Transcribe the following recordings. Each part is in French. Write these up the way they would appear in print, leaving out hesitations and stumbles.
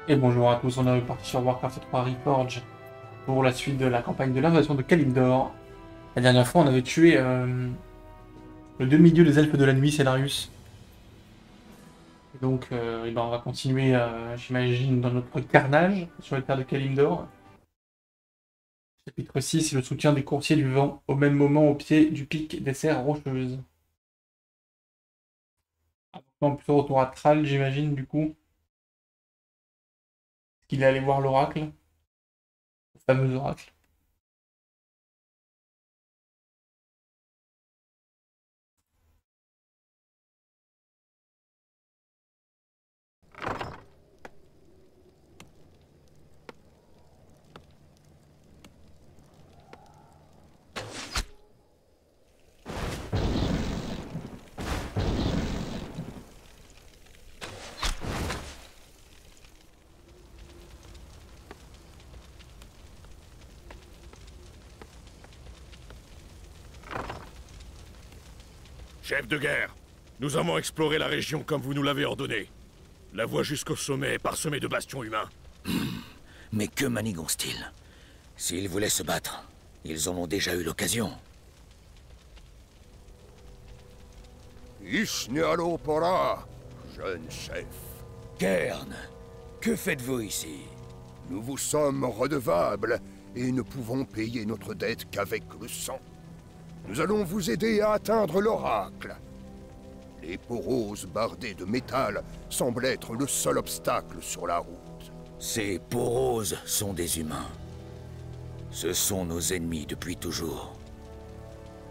Et bonjour à tous, on est parti sur Warcraft 3 Reforged pour la suite de la campagne de l'invasion de Kalimdor. La dernière fois, on avait tué le demi-dieu des elfes de la nuit, Célarius. Et donc, eh ben, on va continuer, j'imagine, dans notre carnage sur les terres de Kalimdor. Chapitre 6, le soutien des coursiers du vent, au même moment au pied du pic des serres rocheuses. Maintenant, plutôt retour à Thrall, j'imagine, du coup. Qu'il est allé voir l'oracle, le fameux oracle. Chef de guerre, nous avons exploré la région comme vous nous l'avez ordonné. La voie jusqu'au sommet est parsemée de bastions humains. Mais que manigantent-ils? S'ils voulaient se battre, ils en ont déjà eu l'occasion. Ishnealo Pora, jeune chef. Kern, que faites-vous ici? Nous vous sommes redevables et ne pouvons payer notre dette qu'avec le sang. Nous allons vous aider à atteindre l'oracle. Les poroses bardées de métal semblent être le seul obstacle sur la route. Ces poroses sont des humains. Ce sont nos ennemis depuis toujours.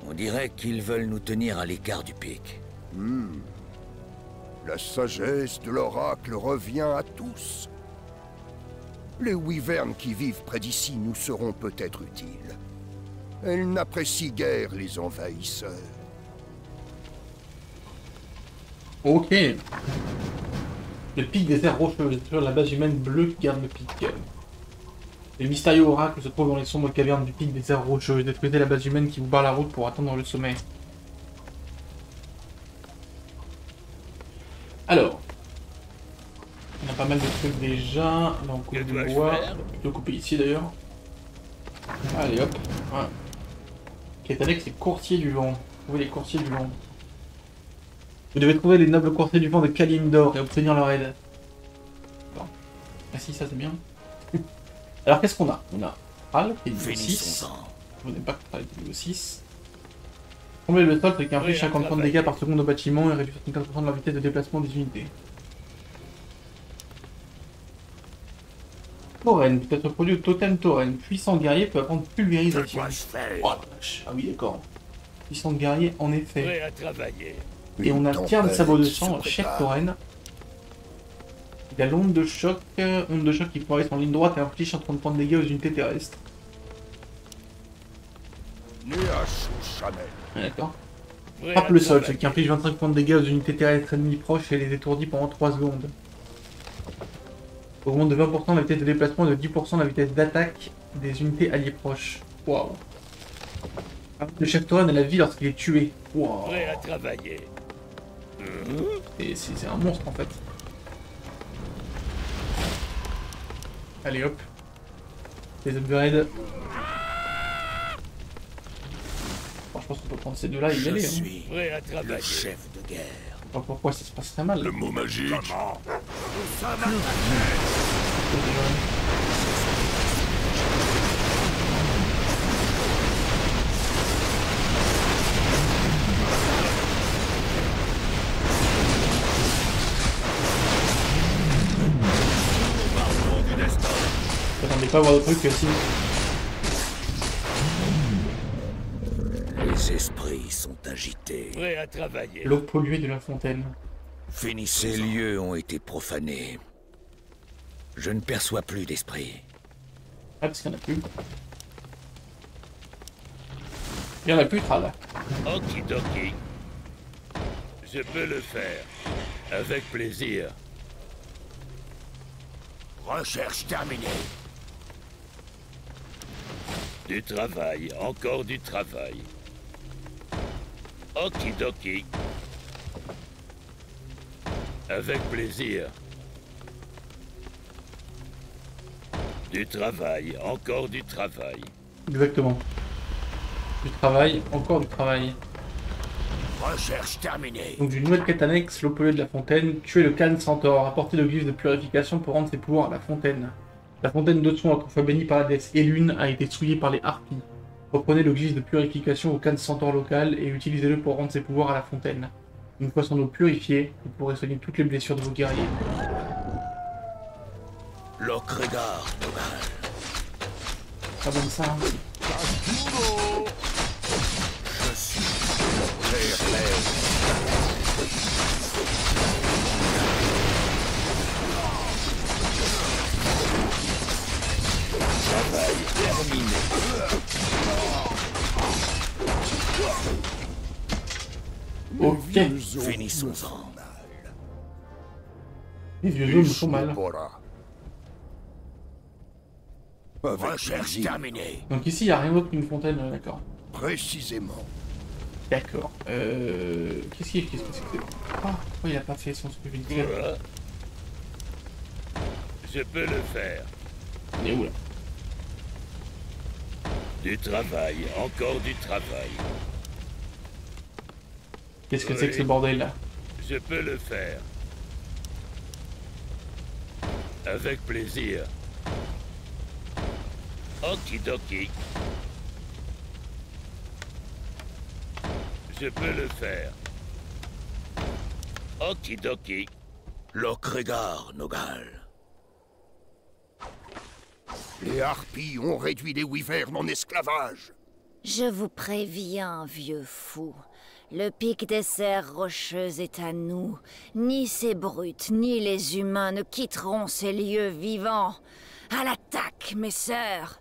On dirait qu'ils veulent nous tenir à l'écart du pic. La sagesse de l'oracle revient à tous. Les wyverns qui vivent près d'ici nous seront peut-être utiles. Elle n'apprécie guère les envahisseurs. Ok. Le pic des airs rocheuses, sur la base humaine bleue qui garde le pic. Le mystérieux oracle se trouve dans les sombres cavernes du pic des airs rocheuses. Détruisez la base humaine qui vous barre la route pour atteindre le sommet. Alors. On a pas mal de trucs déjà. Là on coupe du bois. Je vais couper ici d'ailleurs. Allez hop. Voilà. Ce qui est avec, c'est courtiers du vent. Trouvez les courtiers du vent. Vous devez trouver les nobles courtiers du vent de Kalimdor et obtenir leur aide. Bon. Ah si, ça c'est bien. Alors qu'est-ce qu'on a? On a Thrall qui est niveau 6. Je n'aime pas que Thrall est niveau 6. Combler le sol, c'est qu'il inflige 50 points de dégâts par seconde au bâtiment et réduit 75% de la vitesse de déplacement des unités. Tauren peut être produit au totem Tauren. Puissant guerrier peut apprendre pulvérisation. Oh la vache. Ah oui, d'accord. Puissant guerrier, en effet. Prêt à travailler. Et on a tiens de sabot de sang, cher Tauren. Il a l'onde de choc. Onde de choc qui progresse en ligne droite et inflige 130 points de dégâts aux unités terrestres. D'accord. Frappe le sol, ce qui inflige 25 points de dégâts aux unités terrestres ennemies proches et les étourdit pendant 3 secondes. Augmente de 20% la vitesse de déplacement et de 10% la vitesse d'attaque des unités alliées proches. Waouh. Le chef Tauren a la vie lorsqu'il est tué. Waouh. Prêt à travailler. Et c'est un monstre en fait. Allez hop. Les upgrades. Bon, je pense qu'on peut prendre ces deux-là et y aller. Je Hein. suis Prêt à le travailler. chef de guerre. Je sais pas pourquoi ça se passe très mal. Le mot magique. J'attendais pas à voir de trucs si. Les esprits sont agités. Prêt à travailler. L'eau polluée de la fontaine. Ces lieux ont été profanés. Je ne perçois plus d'esprit. Ah, parce qu'il n'y en a plus. Il n'y en a plus, Thrall. Okidoki. Je peux le faire. Avec plaisir. Recherche terminée. Du travail, encore du travail. Okidoki. Avec plaisir. Du travail, encore du travail. Exactement. Du travail, encore du travail. Recherche terminée. Donc, une nouvelle quête annexe, l'eau polluée de la fontaine, tuer le Khan Centaure, apporter le glyphe de purification pour rendre ses pouvoirs à la fontaine. La fontaine d'Otson, autrefois bénie par la déesse Elune, a été souillée par les harpies. Reprenez le glyphe de purification au Khan Centaure local et utilisez-le pour rendre ses pouvoirs à la fontaine. Une fois son eau purifiée, vous pourrez soigner toutes les blessures de vos guerriers. Lokregar, Nogal. Pas bon ça, hein. Je suis le travail terminé. Ok. Finissons-en. Les vieux hommes font mal. Recherche terminée. Donc ici, il n'y a rien d'autre qu'une fontaine, d'accord. Précisément. D'accord. Qu'est-ce que c'est? Ah, pourquoi il a pas fait son truc vite? Je peux le faire. Il est où là? Du travail, encore du travail. Qu'est-ce que c'est que ce bordel là? Je peux le faire. Avec plaisir. Okidoki. Je peux le faire. Okidoki. Lokregar, Nogal. Les harpies ont réduit les wyvernes en esclavage. Je vous préviens, vieux fou. Le pic des serres rocheuses est à nous. Ni ces brutes, ni les humains ne quitteront ces lieux vivants. À l'attaque, mes sœurs!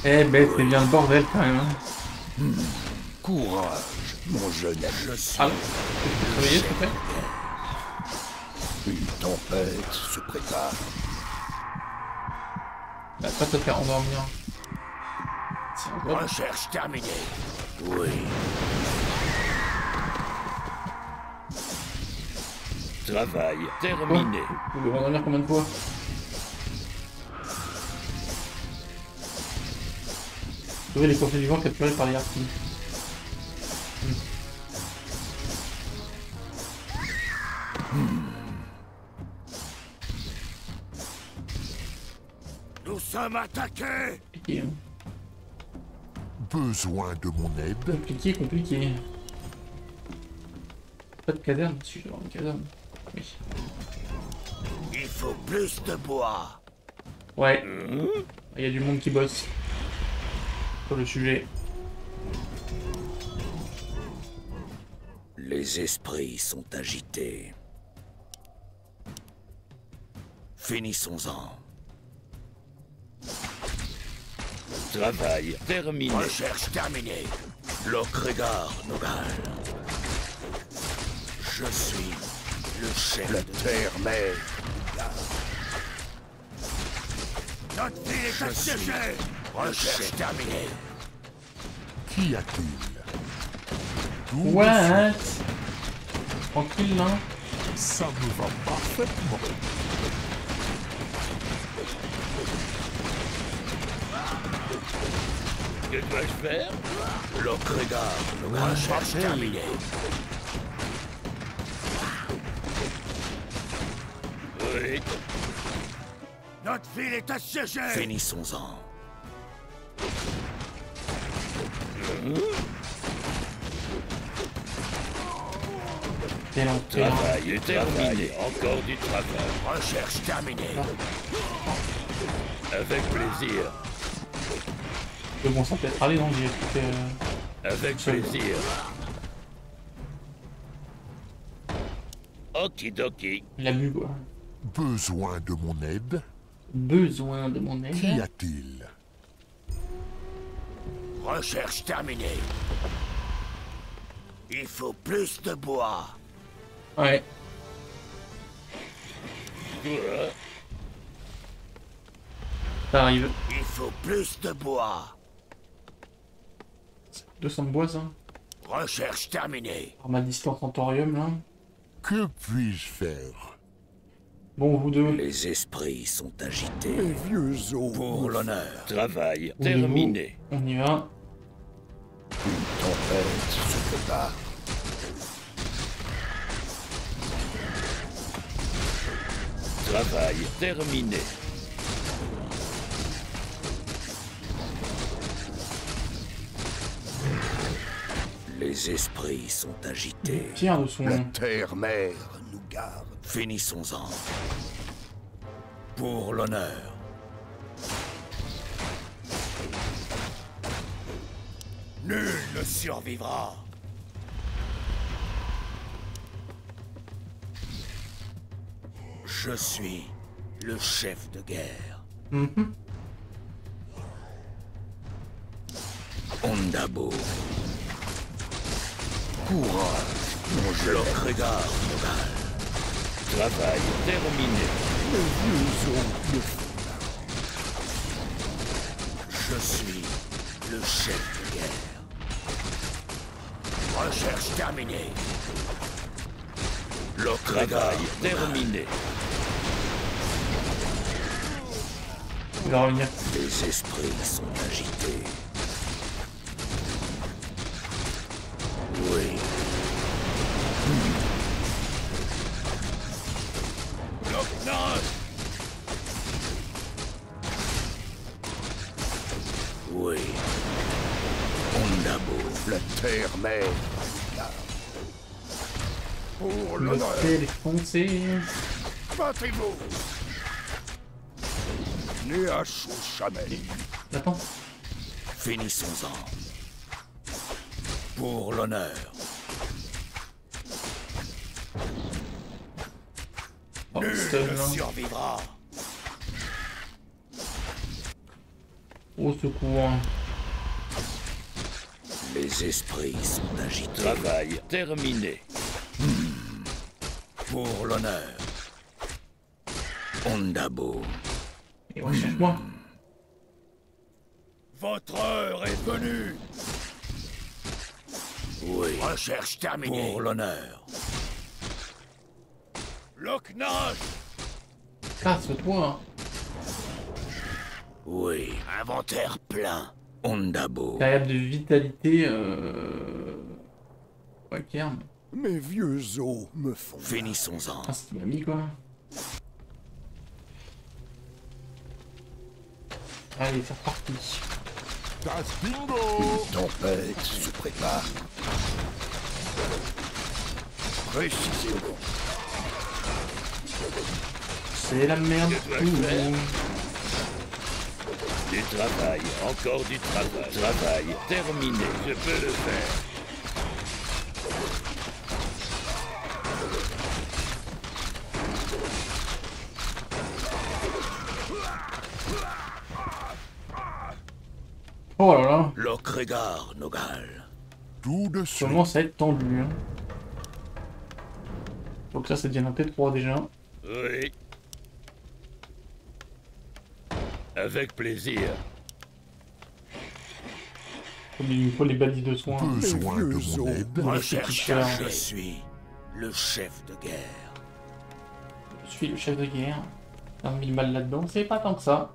Eh ben, c'est bien le bordel quand même. Hein. Courage, mon jeune ami. Je suis Ah, tu peux te réveiller, s'il te plaît? Une tempête se prépare. Bah, pas te faire endormir. C'est encore... Recherche terminée. Oui. Travail terminé. Vous devez endormir combien de fois? Trouver les conflits vivants capturés par les harpies. Nous sommes attaqués. Compliqué, hein. Besoin de mon aide? Compliqué. Pas de caserne? Si, je dois avoir une caserne. Oui. Il faut plus de bois. Ouais. Il y a du monde qui bosse. Sur le sujet. Les esprits sont agités. Finissons-en. Travail terminé. Recherche terminée. Lokregar, Nogal. Je suis le chef La de terre-mère. notre ville est assiégée. Recherche terminée. Qu'y a-t-il? D'où What? Tranquille, là. ça me va parfaitement. Que dois-je faire? Lokregar, Nogal. Recherche terminée. Oui. Notre ville est assiégée. Finissons-en. Quel enfer. Travail est terminé. Encore du travail. Recherche terminée. Avec plaisir. Mais bon, ça peut être allé, non? J'ai écouté... Avec plaisir. Okidoki. Il a bu, quoi. Besoin de mon aide? Besoin de mon Qu'y aide. a-t-il? Recherche terminée. Il faut plus de bois. Ouais. Ça arrive. Il faut plus de bois. 200 de bois, ça. Recherche terminée. Alors, ma distance en thorium, là. Que puis-je faire? Bon, vous deux. Les esprits sont agités. Mes vieux os. Pour l'honneur. Travail Où voulez-vous terminé. On y va. Une tempête se prépare. Travail terminé. Les esprits sont agités. Tire de son. La terre-mère nous garde. Finissons-en. Pour l'honneur. Nul ne survivra. Je suis le chef de guerre. Mhm. Ondabo. Courage, mon jeune. Lokregar Nogal. Travail terminé. Mes vieux os me font. Je suis le chef de guerre. Recherche terminée. Lokregar Travail Nogal. terminé. Il va revenir. Les esprits sont agités. Oui. Loknar. Oui. Ondabo. La terre-mère nous garde. Pour Le l'honneur. ciel est foncé. Battez-vous. Né à chaud jamais. Attends. Finissons-en. Pour l'honneur. Oh, Nul stun, ne hein. survivra. Au secours. Les esprits sont agités. Travail terminé. Pour l'honneur. Ondabo. Et recherche-moi. Votre heure est venue. Oui. Recherche terminée. Pour l'honneur. Loknar. Casse-toi. Oui. Inventaire plein. Ondabo. Variable de vitalité. Ouais, Kern. Mes vieux os me font. Finissons-en. Ah, c'est ce qu'il m'a mis quoi. Allez, c'est reparti. Das Bingo! Une tempête se prépare. Précisément. C'est la merde. Que dois-je faire Du travail, encore du travail. Travail terminé. Je peux le faire. Oh là là. Lokregar Nogal. Tout de suite. Commence à être tendu. Hein. Donc ça devienne un P3 déjà. Oui. Avec plaisir. Comme il nous faut les balises de soins. Besoin de vieux mon os. aide? Recherche cher. Je suis le chef de guerre. Je suis le chef de guerre. 15 000 balles là-dedans, c'est pas tant que ça.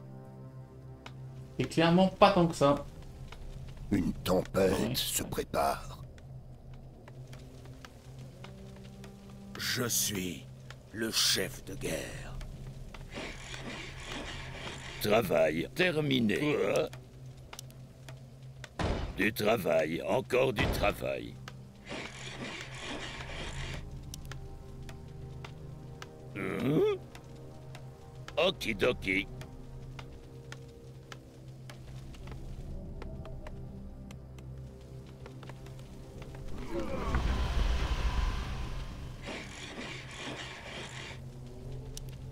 C'est clairement pas tant que ça. Une tempête Ouais. se prépare. Je suis le chef de guerre. Travail terminé. Du travail, encore du travail. Okidoki.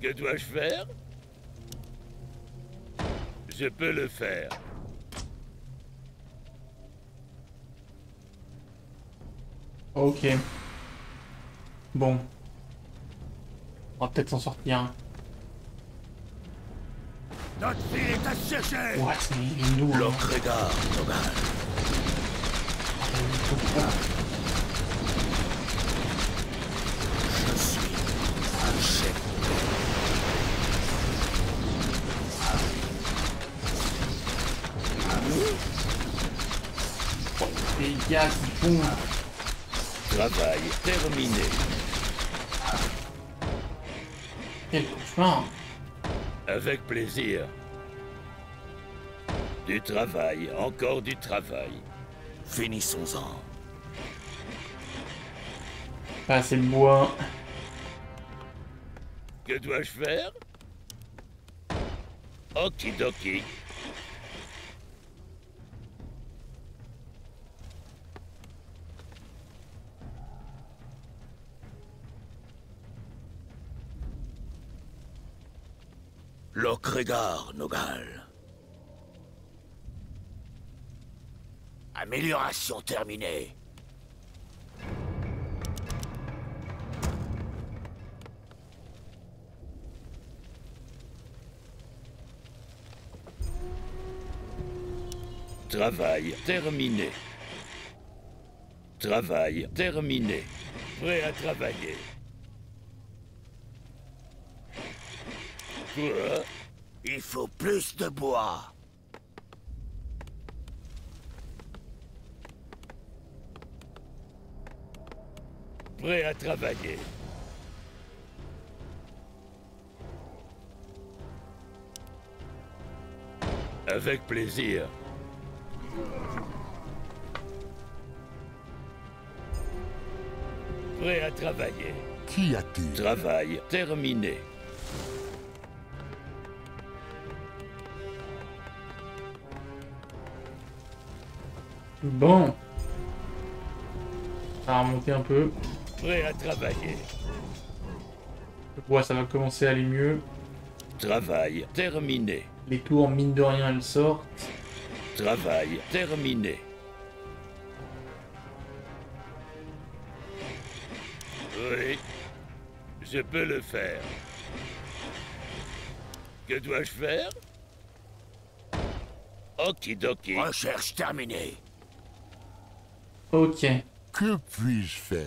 Que dois-je faire? Je peux le faire. Ok. Bon. On va peut-être s'en sortir. Notre ville est assiégée. Ouais, c'est nous. Hein. Lokregar Nogal. Je suis un chef de guerre. qu'il y a qui font? Travail terminé. Quel cauchemar. Avec plaisir. Du travail, encore du travail. Finissons-en. Pas assez de bois. Que dois-je faire? Okidoki. Lokregar, Nogal. Amélioration terminée. Travail terminé. Travail terminé. Prêt à travailler. Quoi? Il faut plus de bois. Prêt à travailler. Avec plaisir. Prêt à travailler. Qu'y a-t-il? Travail terminé. Bon. Ça va remonter un peu. Prêt à travailler. Le bois, ça va commencer à aller mieux. Travail terminé. Les tours, mine de rien, elles sortent. Travail terminé. Oui, je peux le faire. Que dois-je faire? Okidoki. Recherche terminée. Ok. Que puis-je faire?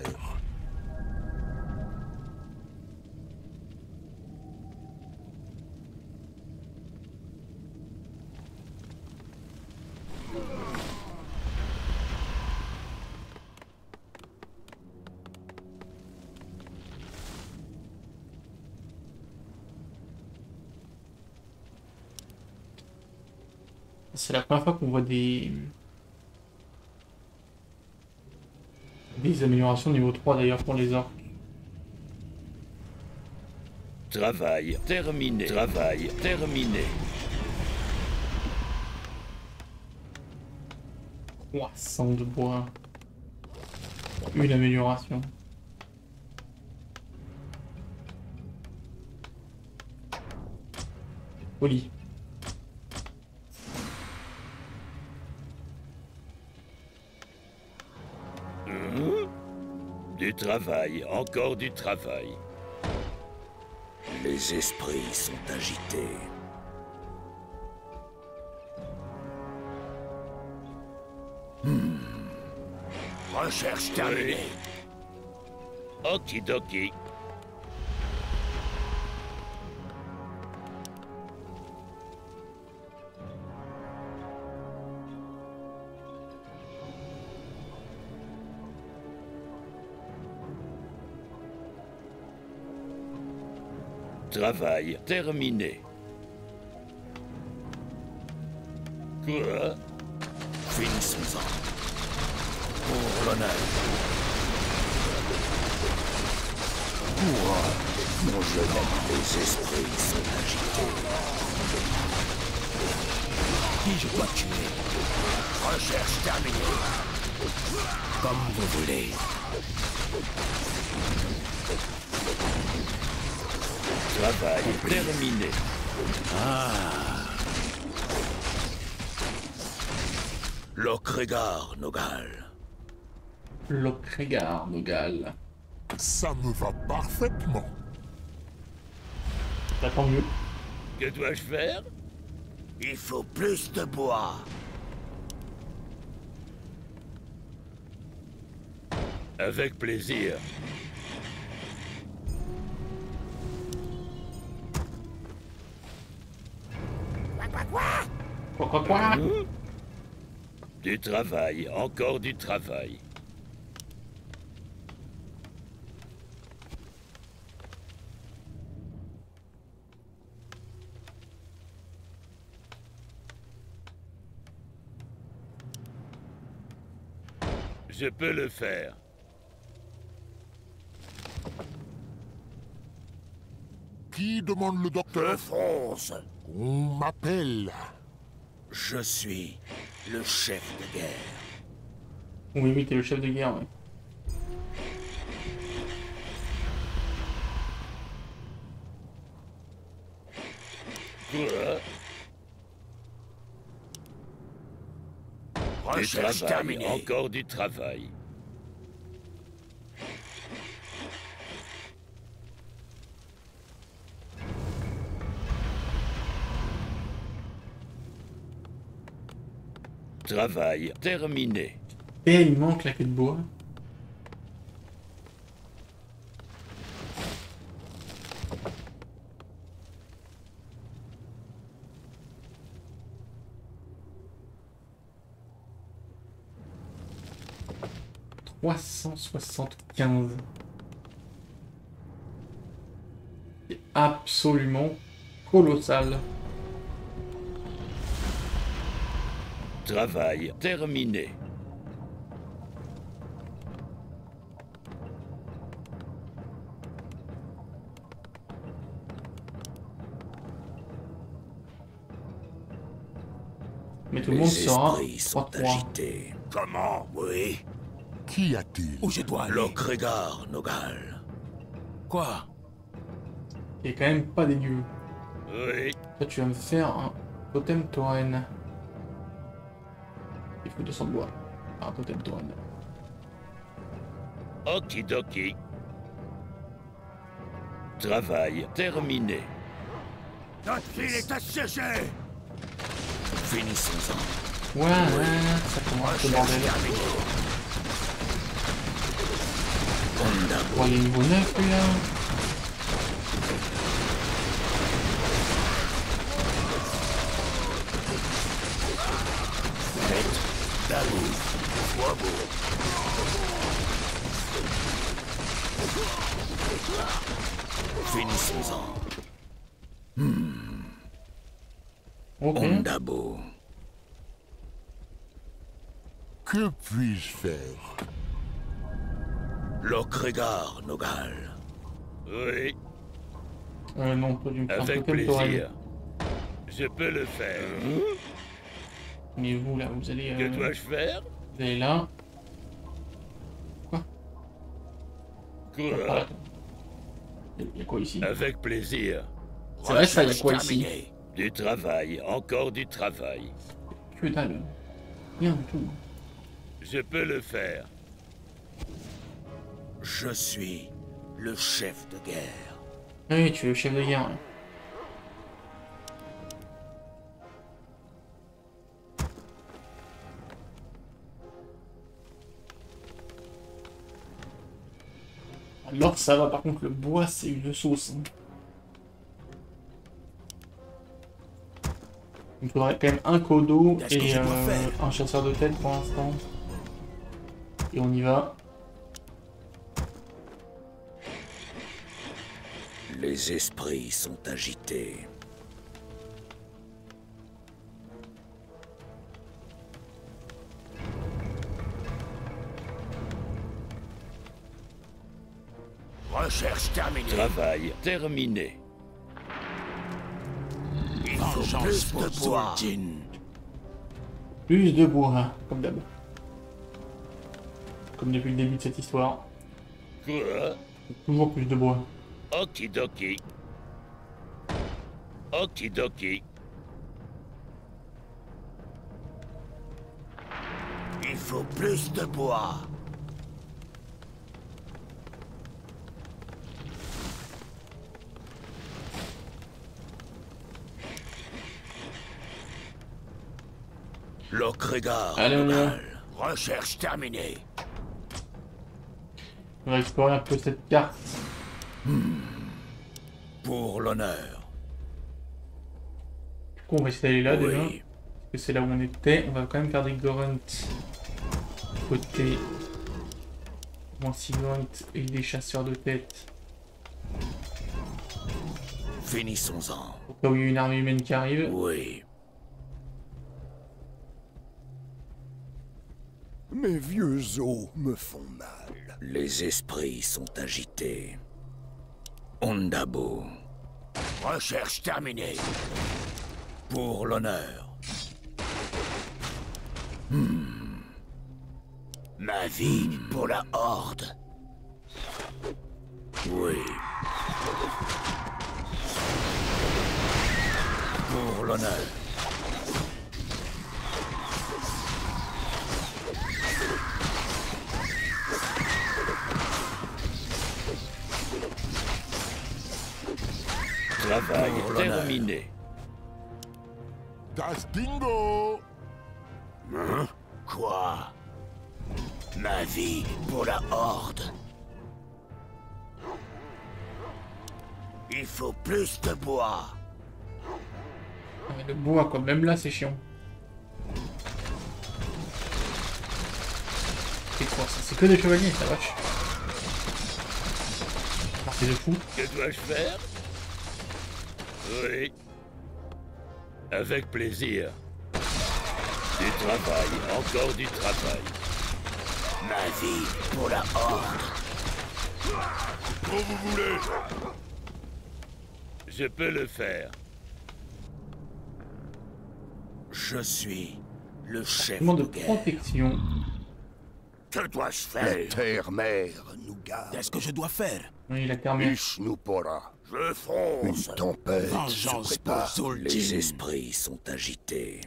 C'est la première fois qu'on voit des améliorations niveau 3 d'ailleurs pour les orques. Travail terminé. Travail terminé. 300 de bois. Une amélioration. Poli. Du travail, encore du travail. Les esprits sont agités. Recherche terminée. Okidoki. Travail terminé. Quoi? Finissons-en. Pour l'honneur. Mon jeune ami, les esprits sont agités. Qui je dois tuer? Recherche terminée. Comme vous voulez. Travail terminé. Lokregar, Nogal. Lokregar, Nogal. Ça me va parfaitement. Bah, tant mieux. Que dois-je faire? Il faut plus de bois. Avec plaisir. Quoi? Du travail, encore du travail. Je peux le faire. Qui demande le docteur? Fonce. On m'appelle. Je suis le chef de guerre. Oui, oui, t'es le chef de guerre, ouais. Quoi? Du Recherche travail, terminée. encore du travail. Travail terminé. Et il manque la queue de bois. « 375. » C'est absolument colossal. Travail terminé. Mais tout le monde Les sera esprits sont 3-3. agités. Comment? Oui. Qu'y a-t-il? Où je dois aller? Lokregar, Nogal. Quoi? Il est quand même pas dégueu. Oui. Toi, tu vas me faire un totem tauren. Il faut 200 de bois. Un totem tauren. Okidoki. Travail terminé. Notre ville est assiégée! Finissons-en. Ouais, ça commence le bordel. Bon, il est niveau 9 lui là. Finissons-en. Ok. Ondabo. Que puis-je faire? Lokregar, Nogal. Oui, Non, toi tu me fais un avec totem tauren. plaisir. Je peux le faire. Mais vous là, vous allez. Que dois-je faire? Vous allez là. Quoi? Il y a quoi ici? Avec plaisir. C'est vrai ça, il y a quoi ici? Du travail, encore du travail. Que dalle. Rien du tout. Je peux le faire. Je suis le chef de guerre. Oui, tu es le chef de guerre. Ouais. Alors ça va, par contre le bois c'est une sauce. Hein. Il me faudrait quand même un codo et un chasseur de tête pour l'instant. Et on y va. Les esprits sont agités. Recherche terminée. Travail terminé. Il faut plus de bois. Plus de bois, hein, comme d'hab. Comme depuis le début de cette histoire. Quoi? Toujours plus de bois. Okidoki. Okidoki. Il faut plus de bois. Lokregar, Allez, on y va. Nogal. Recherche terminée. On va explorer un peu cette carte. Pour l'honneur. Du coup, on va essayer d'aller là déjà. Oui. que c'est là où on était. On va quand même faire des grunts côté moins 6 grunts et des chasseurs de tête. Finissons-en. Au cas où il y a une armée humaine qui arrive. Oui. Mes vieux os me font mal. Les esprits sont agités. Ondabo. Recherche terminée. Pour l'honneur. Ma vie pour la Horde. Oui. Pour l'honneur. Travail terminé. Das Dingo! Hein? Quoi? Ma vie pour la Horde. Il faut plus de bois. Ah, mais le bois quoi, même là c'est chiant. C'est quoi ça? C'est que des chevaliers, ça vache. Partie de fou. Que dois-je faire? Oui. Avec plaisir. Du travail, encore du travail. Ma vie pour la Horde. Quand vous voulez. Je peux le faire. Je suis le chef Demande de de guerre. protection. Que dois-je La faire? terre-mère nous garde. Qu'est-ce que je dois faire? Oui, il a terminé. Ishnupora. Je Une fonce. tempête se Vengeance pour prépare. Zul'jin. Les esprits sont agités.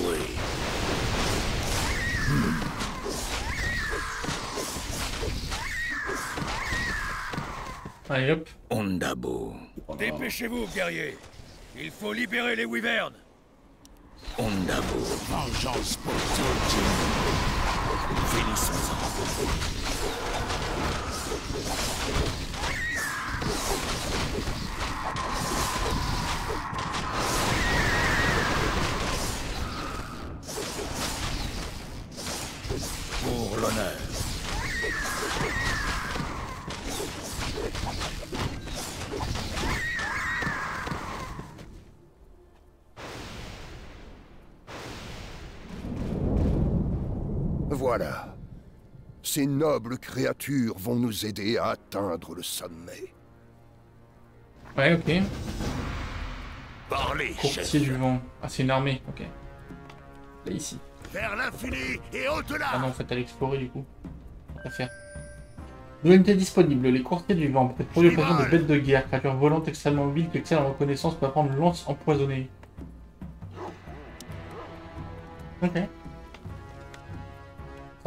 Oui. Allez hop. Ondabo. Dépêchez-vous, guerriers. Il faut libérer les wyverns. Ondabo. Vengeance pour Zul'jin. Finissons-en. Pour l'honneur. Voilà. Ces nobles créatures vont nous aider à atteindre le sommet. Ouais, ok. Parlez, Courtier chef. du vent. Ah, c'est une armée, ok. Là, ici. Vers l'infini et Ah au-delà. non, en fait, à l'explorer du coup. À faire. Nouvelle unité disponible. Les courtiers du vent. Peut-être pour l'occasion de bêtes de guerre. Créatures volantes extrêmement mobiles qui excellent en reconnaissance peut apprendre lance empoisonnée. Ok. Très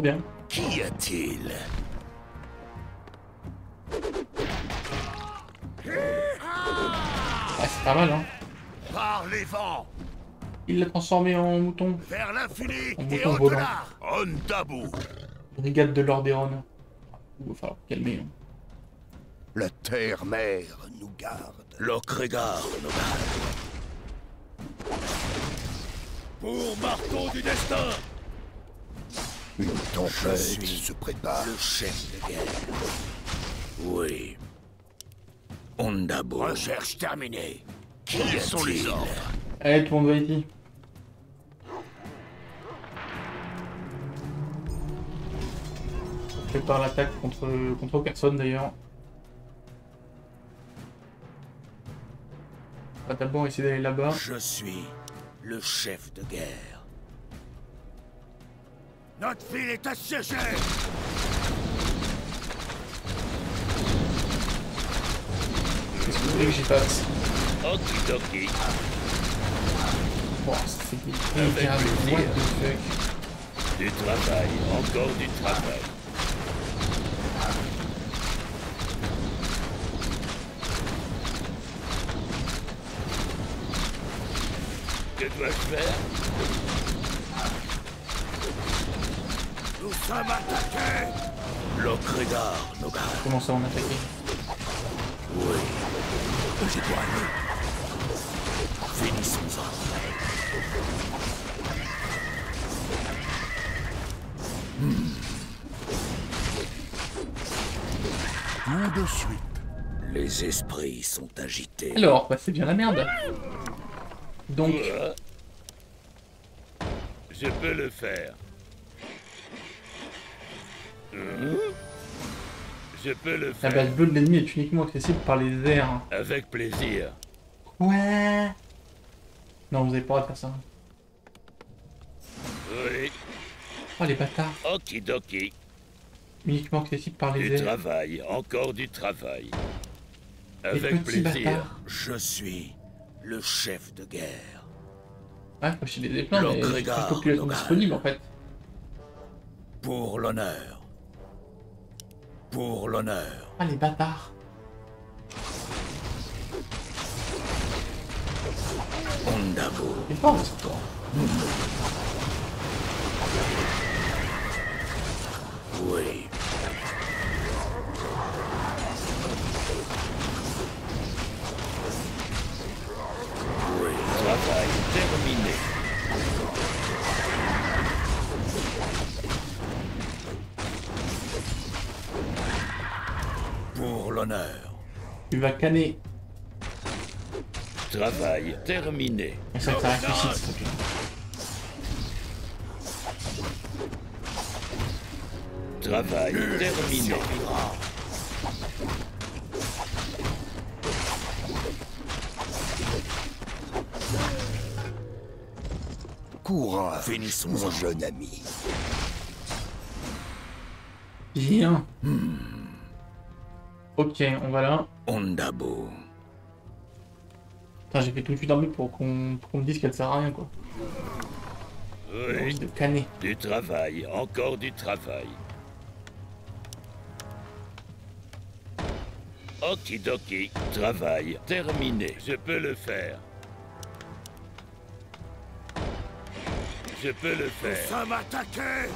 bien. Qu'y a-t-il? Ah, c'est pas mal, hein. Par les vents. Il l'a transformé en mouton. Vers l'infini Un et mouton au-delà. Ondabu. Brigade de Lordaeron. Il va falloir calmer. Hein. La terre-mère nous garde. Lokregar, Nogal. Pour marteau du destin. Une tempête suis se prépare. Le chef de guerre. Oui. Ondabo. Recherche terminée. Quels sont les ordres? Allez, tout le monde va ici. On prépare l'attaque contre personne d'ailleurs. On va d'abord essayer d'aller là-bas. Je suis le chef de guerre. Notre ville est assiégée. Qu'est-ce que vous voulez que j'y fasse? Okidoki. Bon, ça fait des grave. What the fuck? Du travail, encore du travail. Que dois-je faire? Nous sommes attaqués. Lokregar, Nogal. Comment ça on a attaqué? Oui. Je dois aller. Finissons-en. Tout de suite. Les esprits sont agités. Alors, bah c'est bien la merde. Donc, Je peux le faire. Je peux le la faire. base bleue de l'ennemi est uniquement accessible par les airs. Avec plaisir. Ouais. Non, vous avez pas le droit de faire ça. Oui. Oh les bâtards. Okidoki. Uniquement accessible par les Du airs. travail, encore du travail. Les Avec petits plaisir. bâtards. Je suis le chef de guerre. Ouais, faut chez les plans, mais j'ai plus de Regard, population Logan. disponible en fait. Pour l'honneur. Pour l'honneur. Ah les bâtards. Ondabo. C'est fort ce sport. Oui. Oui. Travail terminé. Pour l'honneur. Tu vas canner. Travail terminé. Et ça réfléchit s'il te plaît. Travail terminé. Courage, Finissons-en. mon jeune ami. Bien. Ok, on va là. Ondabo. Putain, j'ai fait tout de suite dormir pour qu'on me dise qu'elle sert à rien quoi. J'ai envie Oui. de canner. Du travail, encore du travail. Okidoki. Travail terminé. Je peux le faire. Je peux le faire. sommes attaqués.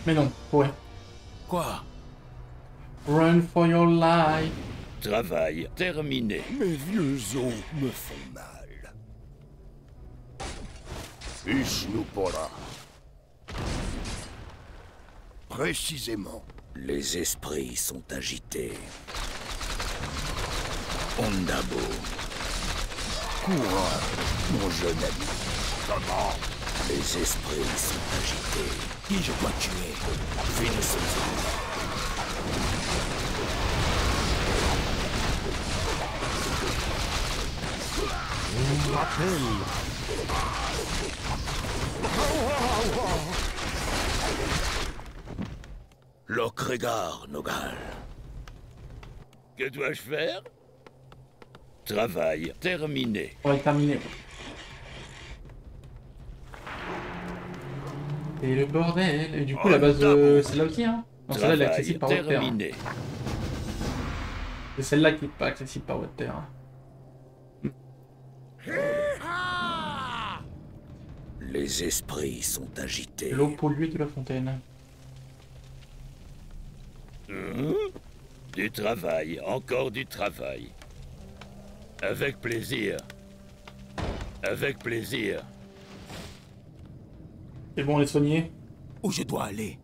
Mais non, ouais. Quoi? Run for your life. Travail terminé. Mes vieux os me font mal. Ishnupora. Précisément. Les esprits sont agités. Ondabo. Courage, mon jeune ami. Comment? Les esprits sont agités. Qui je dois tuer? Finissons-en. On m'appelle. Lokregar, Nogal. Que dois-je faire? Travail terminé. On va le terminer. Et le bordel. Et du coup, la base, c'est là aussi, hein. Non, celle-là, elle est Travail accessible par Water. terminé. C'est celle-là qui n'est pas accessible par Water. Les esprits sont agités. L'eau polluée de la fontaine. Du travail, encore du travail. Avec plaisir. Avec plaisir. C'est bon, on est soigné. Où je dois aller?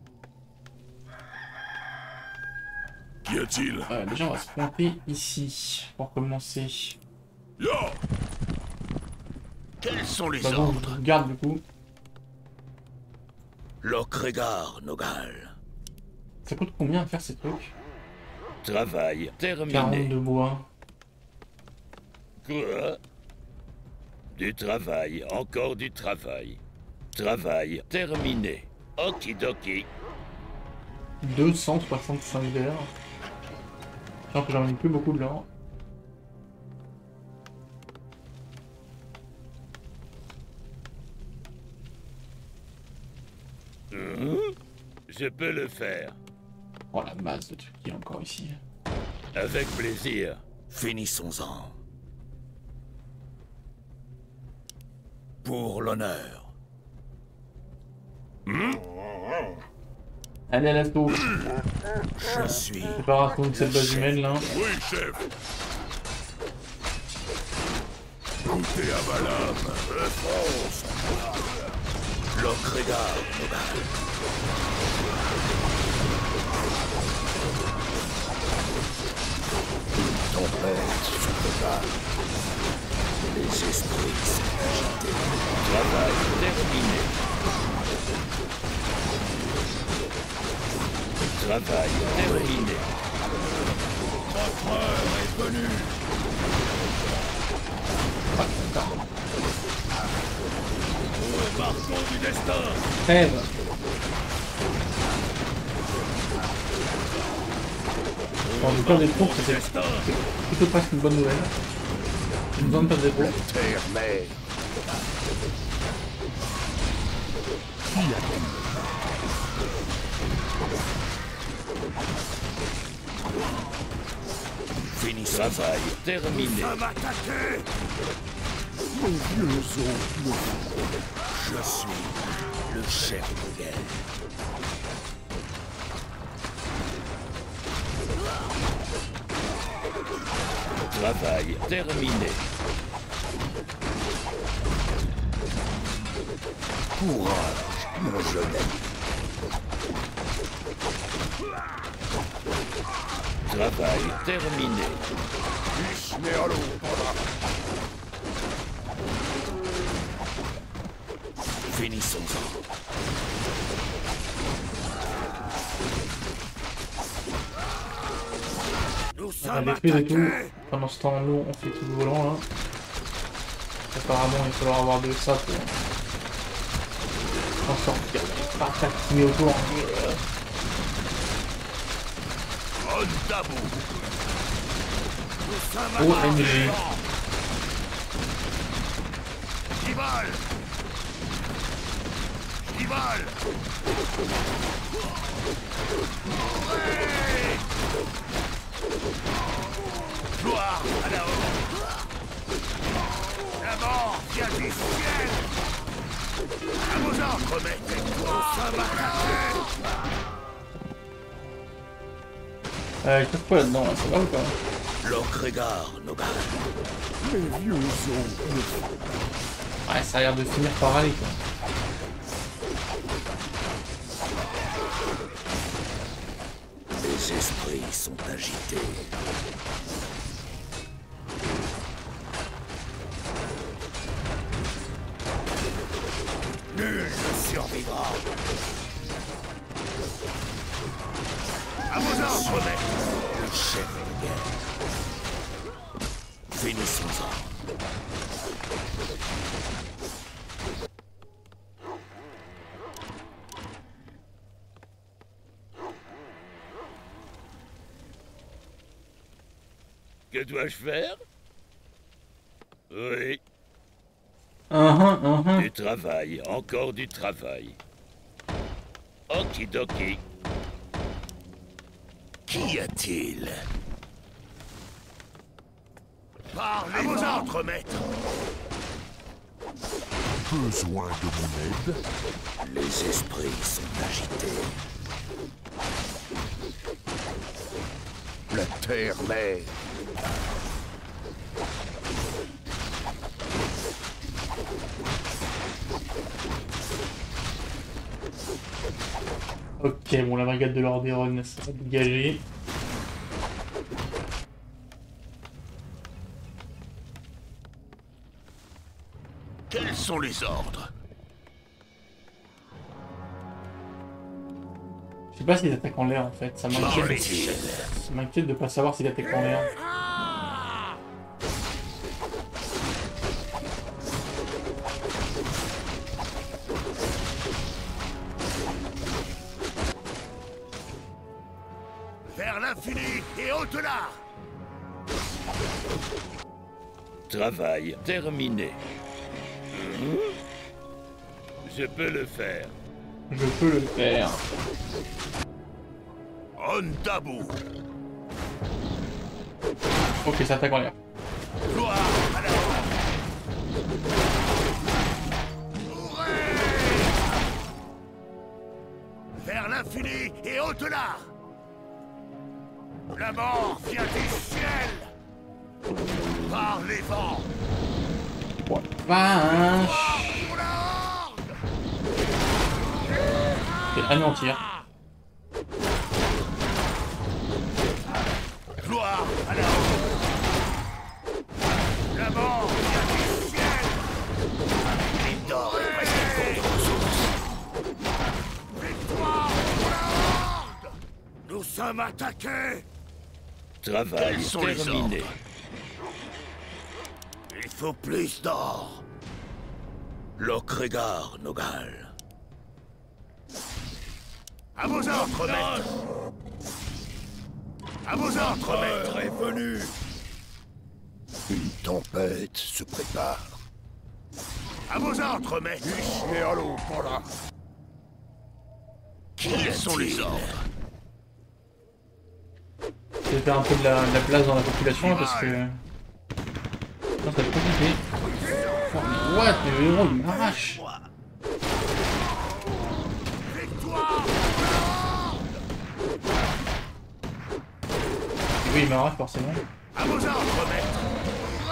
Qu'y a-t-il? Déjà, on va se pointer ici pour commencer. Yo! Quels sont les Bah bon, je vous garde du coup. Lokregar, Nogal. Ça coûte combien à faire ces trucs? Travail 40 terminé. de bois. Quoi? Du travail, encore du travail. Travail terminé. Okidoki. 265 verres. Sachant que j'en ai plus beaucoup de l'or. Je peux le faire. Oh la masse de trucs qu'il y a encore ici. Avec plaisir. Finissons-en. Pour l'honneur. Allez à l'assaut. Je suis Préparation de cette base humaine là. Oui, chef. Goûtez à ma lame. Fonce. L'Ocrégar, Nogal. Une tempête sur le bas. Les esprits sont agités. Travail terminé. Travail terminé. Votre heure est venue. Au marteau du destin. Trêve. Bon, du coup, des troupes, c'était Destin. plutôt presque une bonne nouvelle. Une bonne passe des troupes. Terre-mère. Fini. Travail terminé. À m'attaquer. Mes vieux os me Je suis le chef de guerre. Travail terminé. Courage, mon jeune ami. Travail terminé. Mais allons, voilà. Finissons-en. Nous On a sommes détruit et tout. attaqués. Pendant ce temps, nous, on fait tout le volant là. Apparemment, il va falloir avoir de ça pour en sortir. Pas fatigué autour. Ondabu. Nous sommes à Oh, NG. Gival. Gival. Gloire à la haute. La mort vient du ciel. À vos ordres, maître. Nous sommes attaqués. Il passe quoi là-dedans là? Ça va ou pas? L'Ocrégar, Nogal. mes vieux os me Ouais, ça a l'air de finir par aller quoi. Les esprits sont agités. Nul ne survivra. À vos ordres, maître. Le chef de guerre. Finissons-en. Que dois-je faire? Oui, Du travail, encore du travail. Okidoki. Qu'y a-t-il? parlez à vos ordres, maître. besoin de mon aide. Les esprits sont agités. La terre-mère. Ok, bon, la brigade de l'Orderon, ça va dégager. Quels sont les ordres? Je sais pas s'ils attaquent en l'air en fait, ça m'inquiète. Qu'y-a-t-il? Ça m'inquiète de pas savoir s'ils attaquent en l'air. Vers l'infini et au-delà. Travail terminé. Je peux le faire. Je peux le faire. Ondabu. Ok, ça attaque en l'air. Gloire à la vers l'infini et au-delà. La mort vient du ciel. Par les vents. Oh, vache. Et anéantir. Gloire à la horde. La mort vient du ciel. L'île d'or est presque court de ressources. Victoire pour la horde. Nous sommes attaqués. Travail Quels sont les terminé. ordres? Il faut plus d'or. Lokregar, Nogal. À vos ordres, maître. À vos ordres, maître. Est venu. Une tempête se prépare. À vos ordres, maître. Et allô, par là. Quels sont les ordres? Je vais faire un peu de la place dans la population là, parce que... Non, ça va être compliqué. Oh, mais what? Le héros il m'arrache. Victoire. Et oui, il m'arrache forcément. À vos ordres, maître.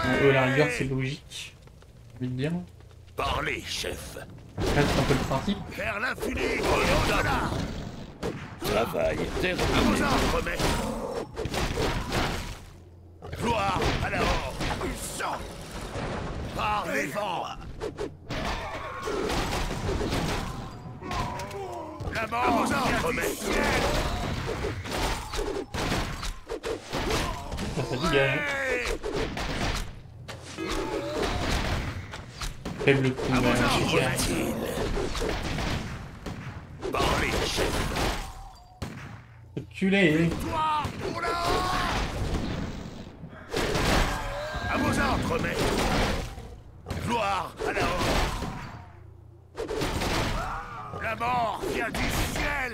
Bon, eux, à la rigueur, c'est logique. J'ai envie de dire. Parlez, chef. Là, c'est un peu le principe. Vers l'infini et au-delà. Travail À vos terminé. ordres, maître. Gloire à la horde. Par les vents. La mort à vos ordres, maître. Ça dégage. Faible coup, À vos ordres, chicaire. maître. Parlez, chef. Culé. Victoire pour la horde. À vos ordres, maître. Gloire à la horde. La mort vient du ciel.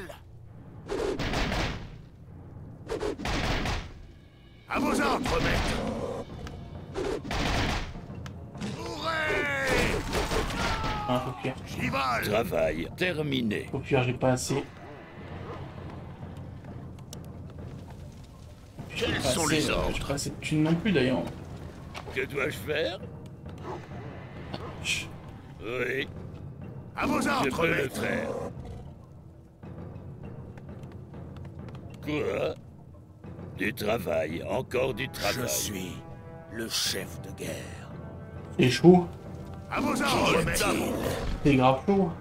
À vos ordres, maître. Hurrah! Ah, faut cuire. J'y vole. Travail terminé. Faut cuire, j'ai pas assez. Quels Pas sont assez, les j'ai ordres? pas assez de thunes non plus d'ailleurs. Que dois-je faire? Chut. Oui, À vos je ordres, peux le maître. faire. Quoi? Du travail, encore du travail. Je suis le chef de guerre. C'est chaud. À vos ordres, maître. C'est grave chaud.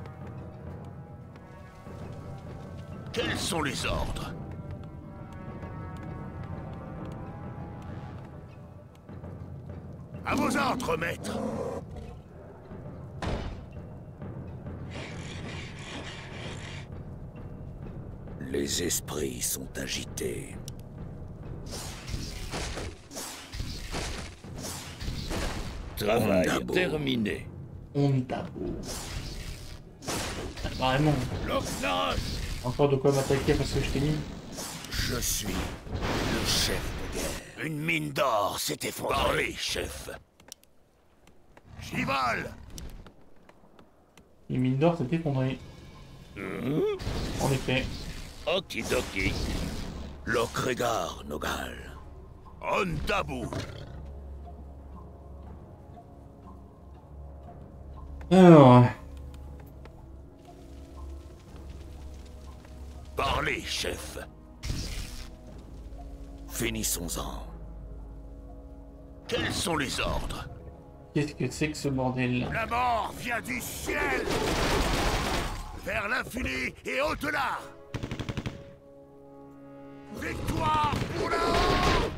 Quels sont les ordres? À vos ordres, maître. Les esprits sont agités. Travail Ondabo. terminé. On tabo. Vraiment. Encore de quoi m'attaquer parce que je t'ai mis. Je suis le chef de guerre. Une mine d'or s'est effondrée. Parlez, chef. J'y vole. Les mines d'or s'est effondrée. En effet. Okidoki. Lokregar, Nogal. Ondabu. Alors. Parlez, chef. Finissons-en. Quels sont les ordres? Qu'est-ce que c'est que ce bordel? La mort vient du ciel. Vers l'infini et au-delà. Victoire pour la horde.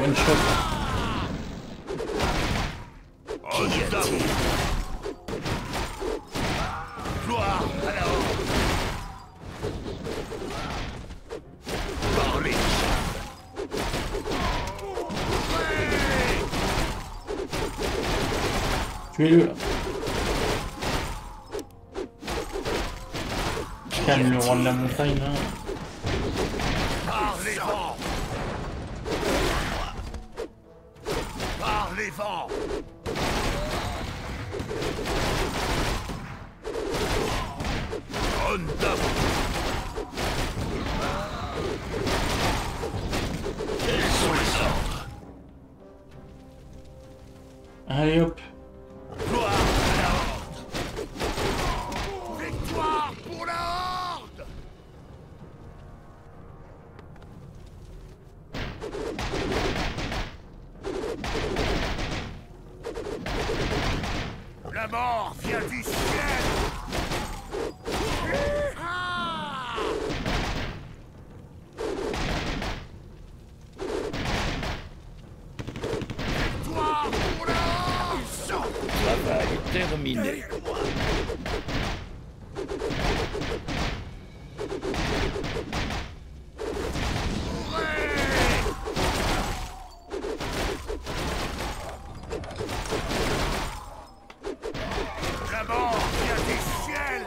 One shot. Ondabu. Gloire à la horde. Parlez, chef. Tuez-le là. Calme le roi de la montagne là. Par les vents. Par les vents. Ondabu. Quels sont les ordres? Allez hop. Gloire à la Horde. Victoire pour la Horde. La mort vient du ciel. Ah! Victoire pour la Horde. Travail terminé. La mort vient du ciel.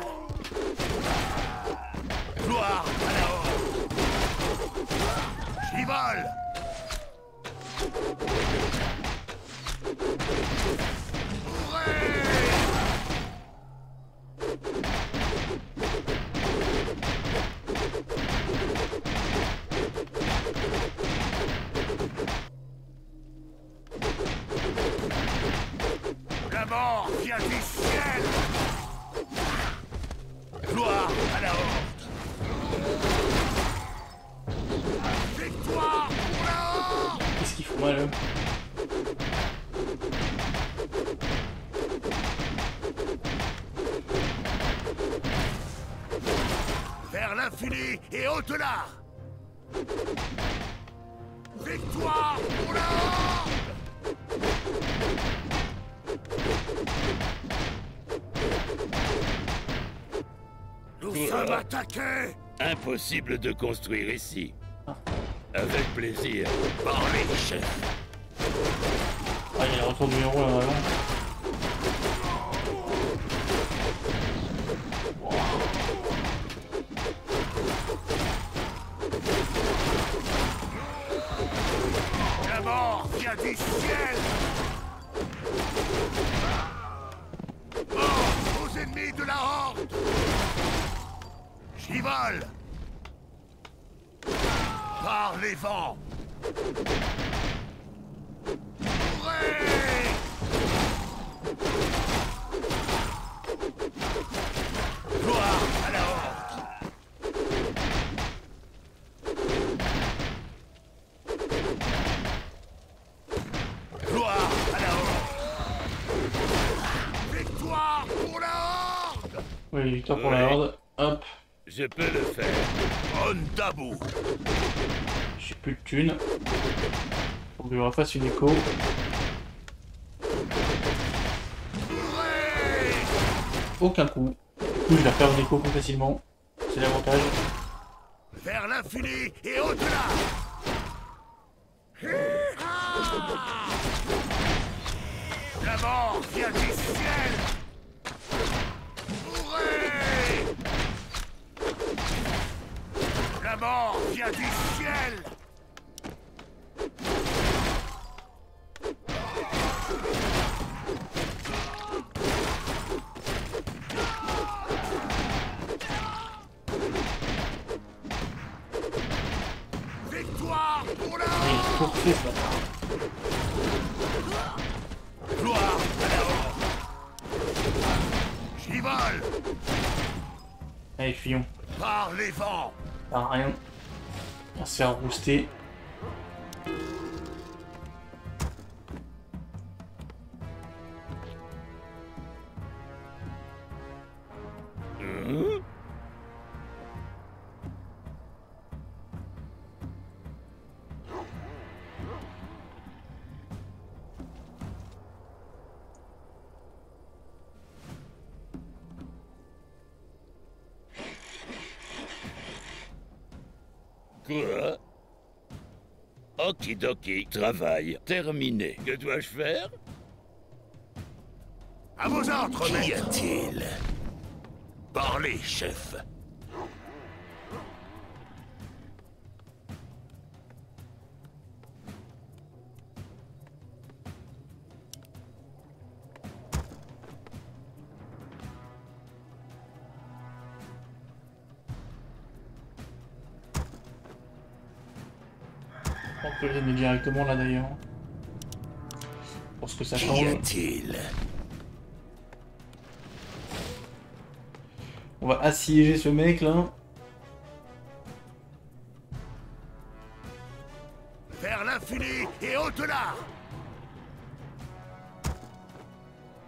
Gloire à la Horde. J'y vole. La mort vient du ciel. Gloire à la Horde. Victoire pour la Horde. Qu'est-ce qu'ils font mal eux? Vers l'infini et au-delà. Victoire pour la Horde. Nous sommes attaqués. Impossible de construire ici. Avec plaisir. Parlez, chef. Ah, il y a le retour du héros là vraiment. La mort vient du ciel. Mort aux ennemis de la Horde. J'y vole. Par les vents. Hurrah! Gloire à la Horde. Gloire à la Horde. Victoire pour la Horde. Oui, victoire pour la Horde. Hop. Je peux le faire. Ondabu. J'ai plus de thunes. Faut que je refasse une écho. Aucun coup. Du coup, je vais faire une écho plus facilement. C'est l'avantage. Vers l'infini et au-delà. La mort vient du ciel. Hurrah! La mort vient du ciel. Victoire pour la Il est trop fait ce bâtard. gloire à la Horde. J'y vole. Allez, fuyons. Par les vents. Ah, rien. On va se faire rouster. Quoi? Okidoki, travail terminé. Que dois-je faire? À vos ordres, Qu'y maître. a-t-il? Parlez, chef. On peut les aimer directement là d'ailleurs. Pour ce que ça Qu'y change. a-t-il? On va assiéger ce mec là. Vers l'infini et au-delà.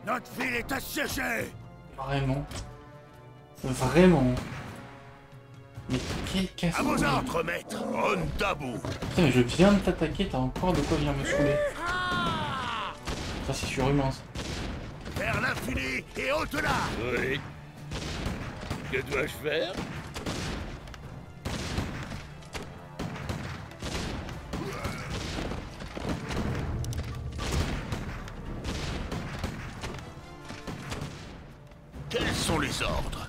Notre ville est assiégée. Vraiment. Vraiment. Mais quel casse. À vos ordres, maître. Ondabu. Putain, mais je viens de t'attaquer, t'as encore de quoi venir me saouler. Ça c'est surhumain ça. Vers l'infini et au-delà. Oui. Que dois-je faire? Quels sont les ordres?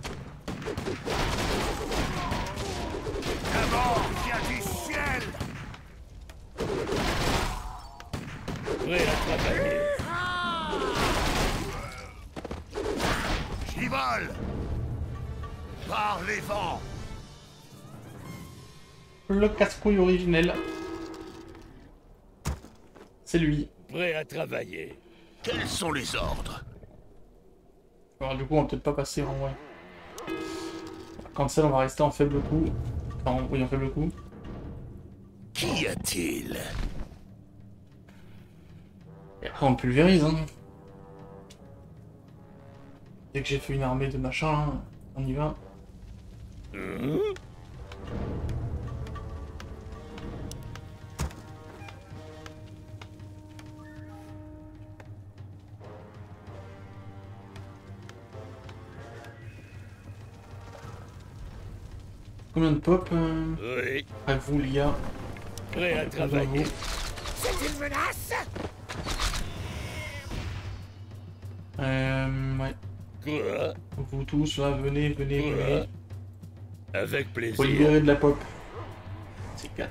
La mort vient du ciel. Prêt à travailler. J'y vole. Par les vents. Le casse-couille originel. C'est lui. Prêt à travailler. Quels sont les ordres? Alors du coup on va peut-être pas passer en vrai. Cancel, on va rester en faible coup. Enfin oui en faible coup. Qu'y a-t-il? Et après on le pulvérise hein. Dès que j'ai fait une armée de machin, on y va. Combien de pop Oui. à vous les gars? Prêt à travailler. C'est une menace. Ouais. Quoi? Vous tous là, venez, venez, venez. Avec Faut plaisir. libérer de la pop. C'est 4.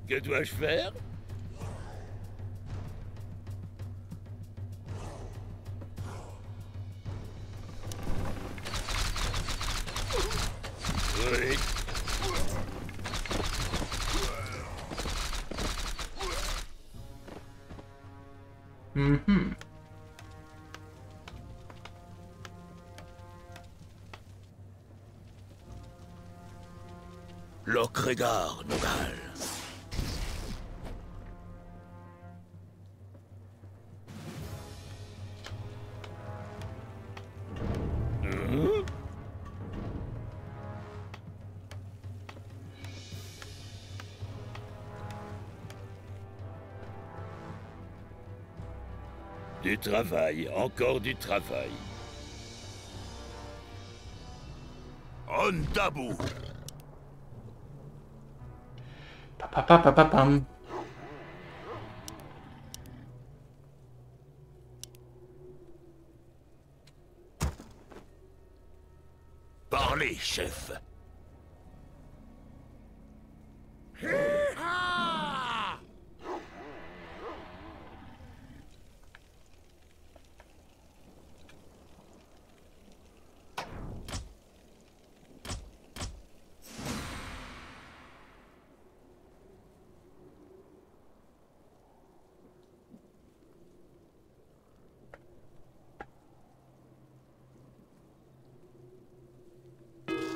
Que dois-je faire? Oui. Lokregar, Nogal. Du travail, encore du travail. Ondabu. Papapapapam. Parlez, chef.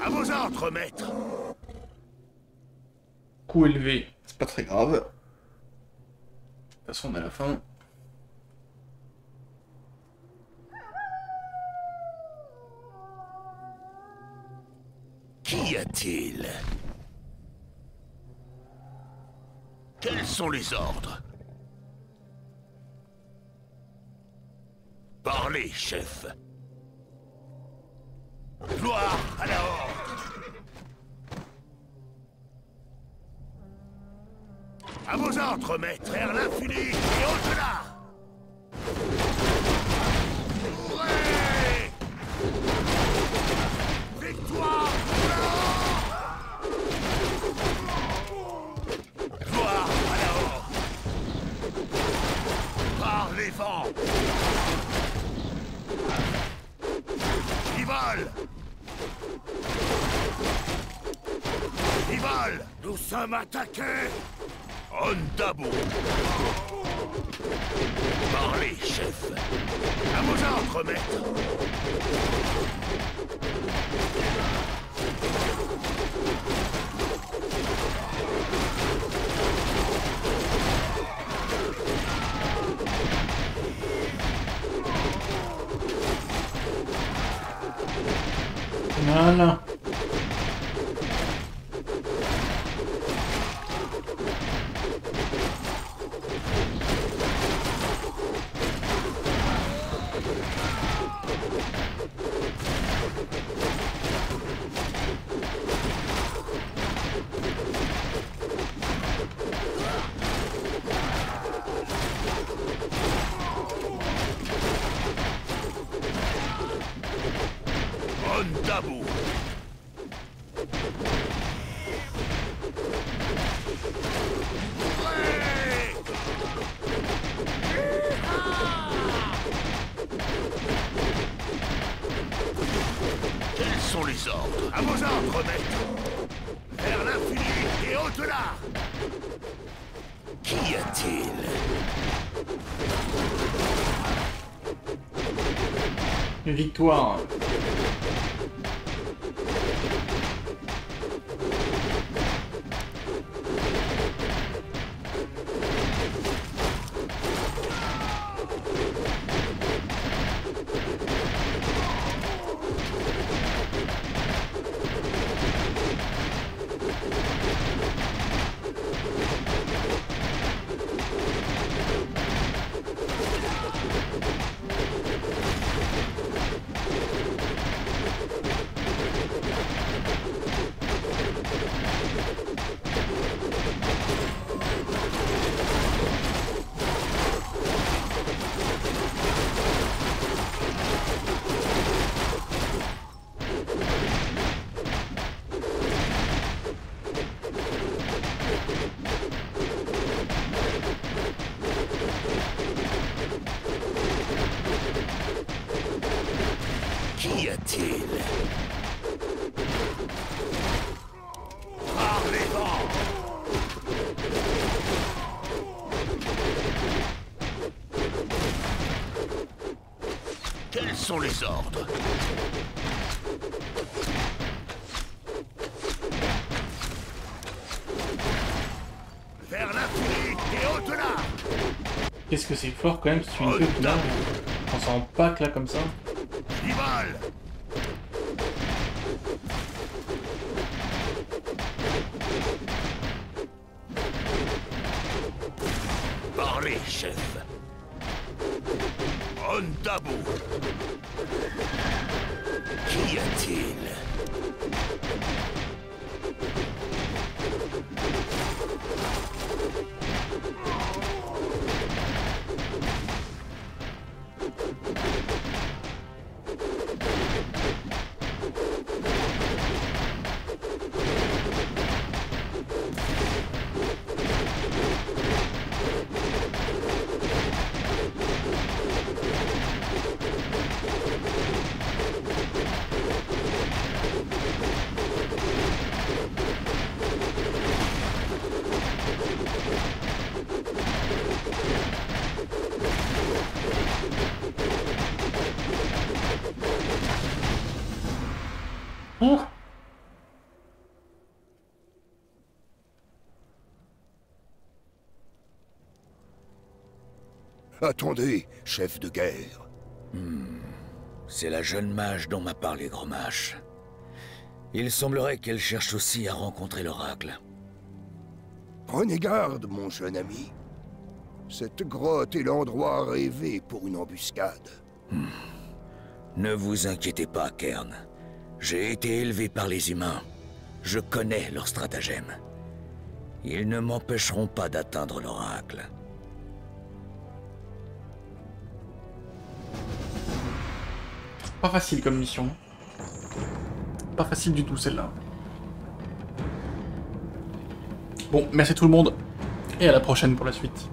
À vos ordres, maître. Coup élevé, c'est pas très grave. De toute façon, on est à la fin. Qu'y a-t-il? Quels sont les ordres? Parlez, chef. Gloire à la horde. À vos ordres, maître. Vers l'infini et au-delà. Ouais. Victoire à la horde. Gloire à la horde. Par les vents. Ils volent. Ils volent. Nous sommes attaqués. Ondabu. Parlez, chef. À vos ordres, maître. Voilà. Ondabu. Quels sont les ordres? À vos ordres, maître. Vers l'infini et au-delà. Qu'y a-t-il? Victoire. Qu'y a-t-il? Par les vents! Quels sont les ordres? Vers l'infini et au-delà! Qu'est-ce que c'est fort quand même, ce Tunique là. On s'en pack là comme ça. Rival! Parlez, chef. Ondabu. Qu'y a-t-il? Oh. Attendez, chef de guerre. C'est la jeune mage dont m'a parlé Grommash. Il semblerait qu'elle cherche aussi à rencontrer l'oracle. Prenez garde, mon jeune ami. Cette grotte est l'endroit rêvé pour une embuscade. Ne vous inquiétez pas, Kern. J'ai été élevé par les humains. Je connais leurs stratagèmes. Ils ne m'empêcheront pas d'atteindre l'oracle. Pas facile comme mission. Pas facile du tout celle-là. Bon, merci tout le monde. Et à la prochaine pour la suite.